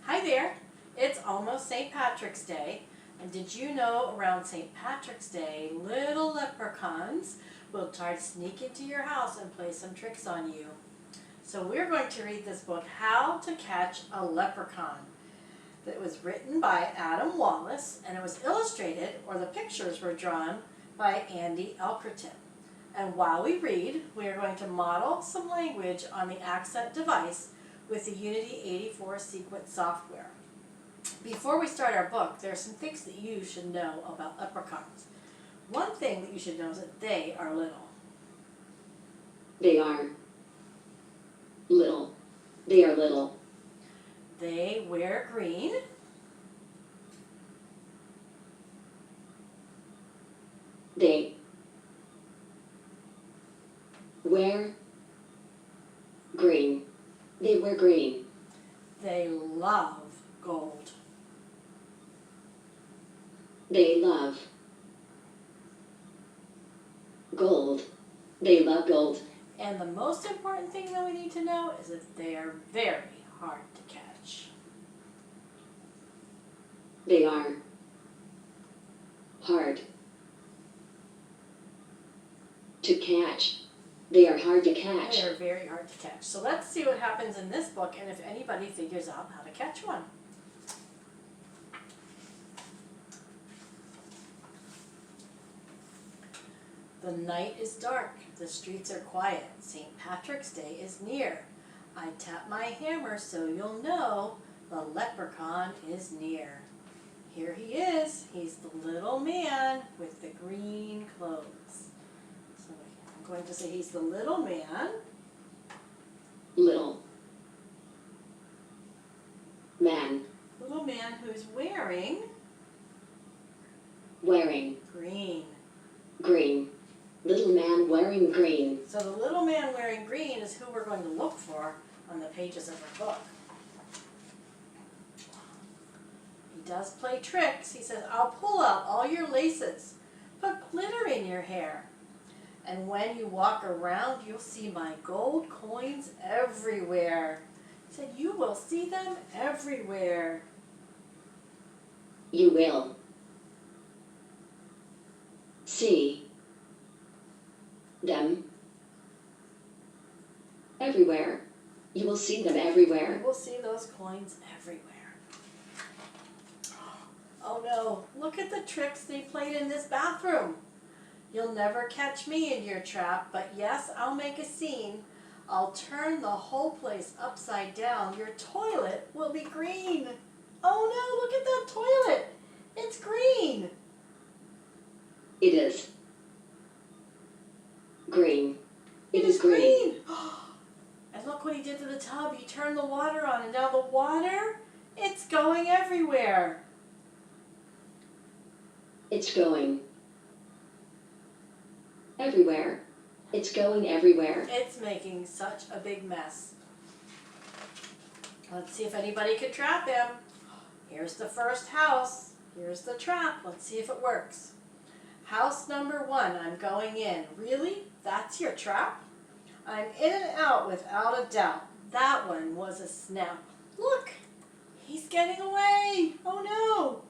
Hi there, it's almost St. Patrick's Day, and did you know around St. Patrick's Day, little leprechauns will try to sneak into your house and play some tricks on you. So we're going to read this book, How to Catch a Leprechaun. It was written by Adam Wallace, and it was illustrated, or the pictures were drawn, by Andy Elkerton. And while we read, we are going to model some language on the accent device with the Unity 84 sequence software. Before we start our book, there are some things that you should know about leprechauns. One thing that you should know is that they are little. They are little. They are little. They wear green. They wear green. They wear green. They love gold. They love gold. They love gold. And the most important thing that we need to know is that they are very hard to catch. They are hard to catch. They are hard to catch. They are very hard to catch. So let's see what happens in this book and if anybody figures out how to catch one. The night is dark. The streets are quiet. St. Patrick's Day is near. I tap my hammer so you'll know the leprechaun is near. Here he is. He's the little man with the green clothes. So I'm going to say he's the little man. Little man. Little man who's wearing green. Green. Little man wearing green. So the little man wearing green is who we're going to look for on the pages of our book. He does play tricks. He says, I'll pull out all your laces, put glitter in your hair. And when you walk around, you'll see my gold coins everywhere. He said, you will see them everywhere. You will see them everywhere. You will see them everywhere. You will see those coins everywhere. Oh no, look at the tricks they played in this bathroom. You'll never catch me in your trap, but yes, I'll make a scene. I'll turn the whole place upside down. Your toilet will be green. Oh no, look at that toilet. It's green. It is green. It is green. And look what he did to the tub. He turned the water on, and now the water, it's going everywhere. It's going everywhere. It's going everywhere. It's making such a big mess. Let's see if anybody could trap him. Here's the first house. Here's the trap. Let's see if it works. House number 1, I'm going in. Really? That's your trap? I'm in and out without a doubt. That one was a snap. Look, he's getting away. Oh no.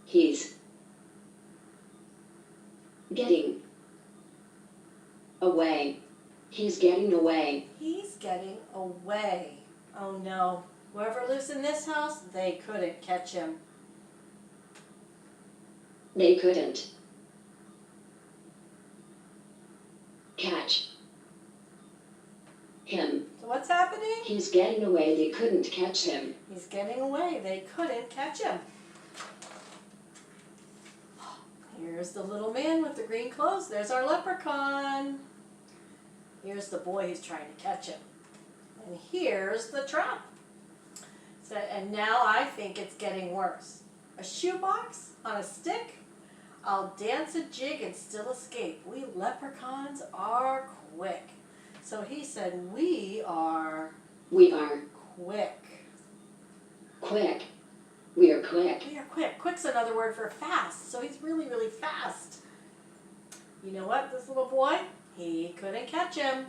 He's getting away. He's getting away. He's getting away. Oh no. Whoever lives in this house, they couldn't catch him. They couldn't catch him. So what's happening? He's getting away. They couldn't catch him. He's getting away. They couldn't catch him. Here's the little man with the green clothes. There's our leprechaun. Here's the boy who's trying to catch him. And here's the trap. So, and now I think it's getting worse. A shoebox on a stick? I'll dance a jig and still escape. We leprechauns are quick. So he said, we are quick. Quick. We are quick. We are quick. Quick's another word for fast. So he's really, really fast. You know what? This little boy, he couldn't catch him.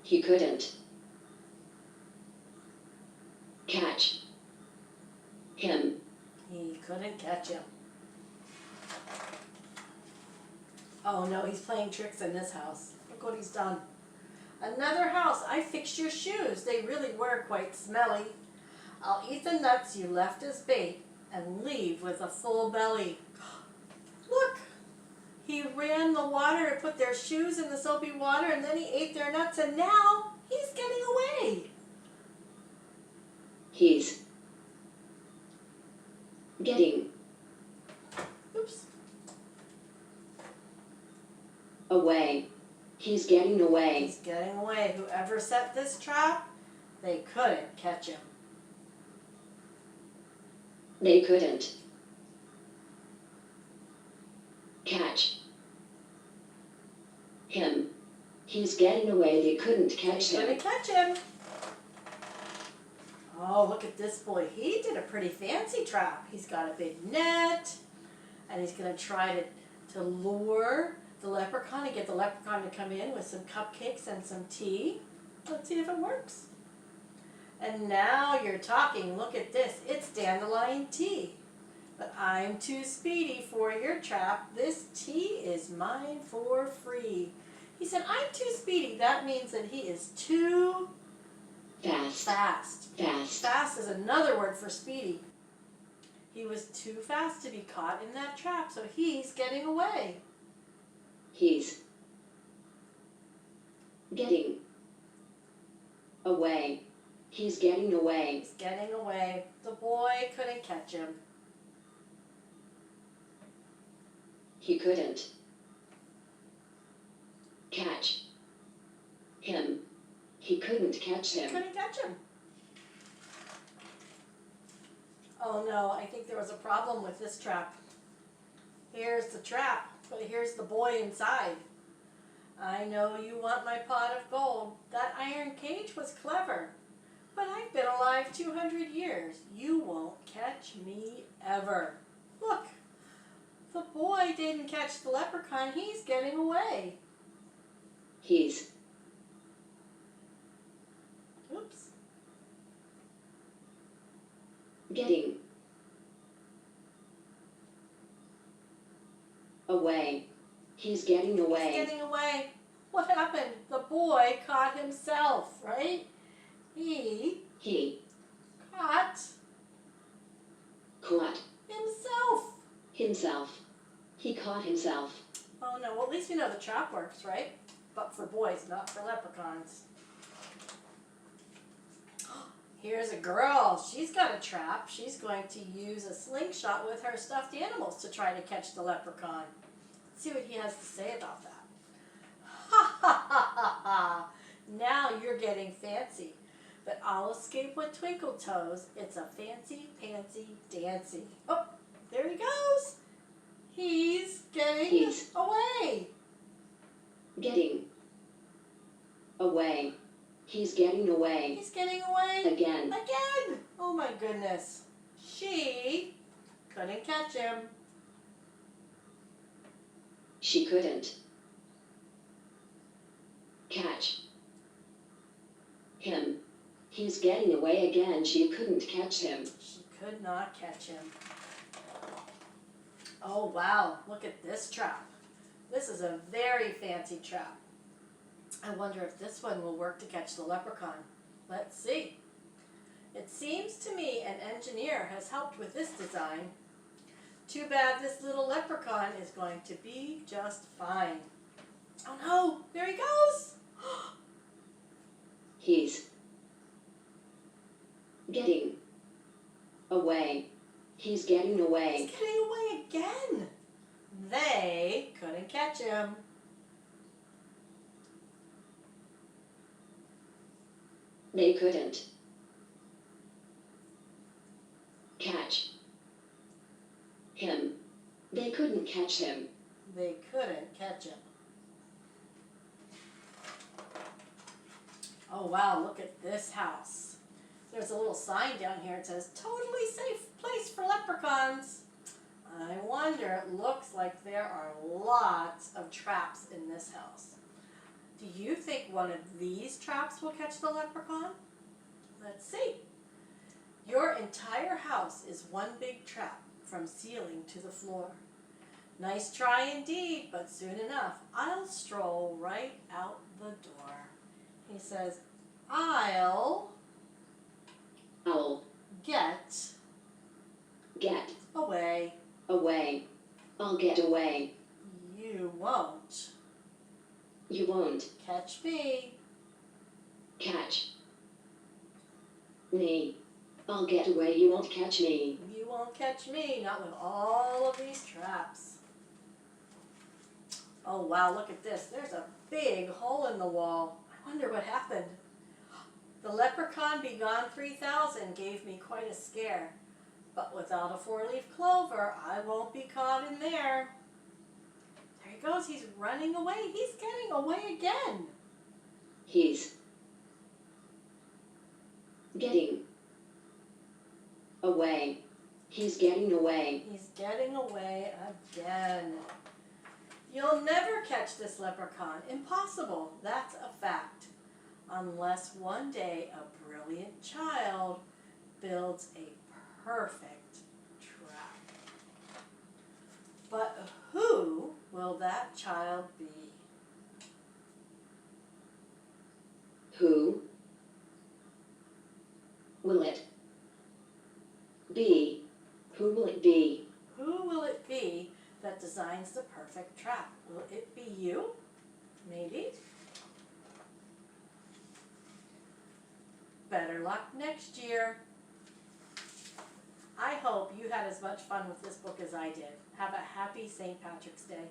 He couldn't Catch. Him. He couldn't catch him. Oh no, he's playing tricks in this house. Look what he's done. Another house. I fixed your shoes. They really were quite smelly. I'll eat the nuts you left as bait and leave with a full belly. Look, he ran the water and put their shoes in the soapy water, and then he ate their nuts, and now he's getting away. He's getting Oops. away. He's getting away. He's getting away. Whoever set this trap, they couldn't catch him. They couldn't catch him. He's getting away. They couldn't catch They him. couldn't catch him. Oh, look at this boy. He did a pretty fancy trap. He's got a big net, and he's going to try to lure the leprechaun and get the leprechaun to come in with some cupcakes and some tea. Let's see if it works. And now you're talking. Look at this. It's dandelion tea. But I'm too speedy for your trap. This tea is mine for free. He said, I'm too speedy. That means that he is too Fast. fast. Fast. Fast is another word for speedy. He was too fast to be caught in that trap, so he's getting away. He's getting away. He's getting away. He's getting away. The boy couldn't catch him. He couldn't catch him. He couldn't catch him. Couldn't catch him. Oh no, I think there was a problem with this trap. Here's the trap, but here's the boy inside. I know you want my pot of gold. That iron cage was clever, but I've been alive 200 years. You won't catch me ever. Look, the boy didn't catch the leprechaun. He's getting away. He's Oops. getting away. He's getting away. He's getting away. What happened? The boy caught himself, right? He He caught caught himself. himself. He caught himself. Oh no, well at least we know the trap works, right? But for boys, not for leprechauns. Here's a girl. She's got a trap. She's going to use a slingshot with her stuffed animals to try to catch the leprechaun. Let's see what he has to say about that. Ha ha ha ha ha. Now you're getting fancy. But I'll escape with twinkle toes. It's a fancy, pantsy, dancy. Oh, there he goes. He's getting He's away. getting away. He's getting away. He's getting away. Again. Again! Oh my goodness. She couldn't catch him. She couldn't catch him. He's getting away again. She couldn't catch him. She could not catch him. Oh wow, look at this trap. This is a very fancy trap. I wonder if this one will work to catch the leprechaun. Let's see. It seems to me an engineer has helped with this design. Too bad this little leprechaun is going to be just fine. Oh no, there he goes. He's getting away. He's getting away. He's getting away again. They couldn't catch him. They couldn't catch him. They couldn't catch him. They couldn't catch him. Oh wow, look at this house. There's a little sign down here. It says, totally safe place for leprechauns. I wonder, it looks like there are lots of traps in this house. Do you think one of these traps will catch the leprechaun? Let's see. Your entire house is one big trap from ceiling to the floor. Nice try indeed, but soon enough I'll stroll right out the door. He says, I'll I'll get get away. away. I'll get away. You won't You won't catch me. catch me. I'll get away. You won't catch me. You won't catch me, not with all of these traps. Oh wow, look at this. There's a big hole in the wall. I wonder what happened. The leprechaun Be Gone 3000 gave me quite a scare. But without a four-leaf clover, I won't be caught in there. There he goes. He's running away. He's getting away again. He's getting away. He's getting away. He's getting away again. You'll never catch this leprechaun. Impossible. That's a fact. Unless one day a brilliant child builds a perfect trap. But who will that child be? Who will it be? Who will it be? Who will it be that designs the perfect trap? Will it be you? Maybe. Better luck next year. I hope you had as much fun with this book as I did. Have a happy St. Patrick's Day.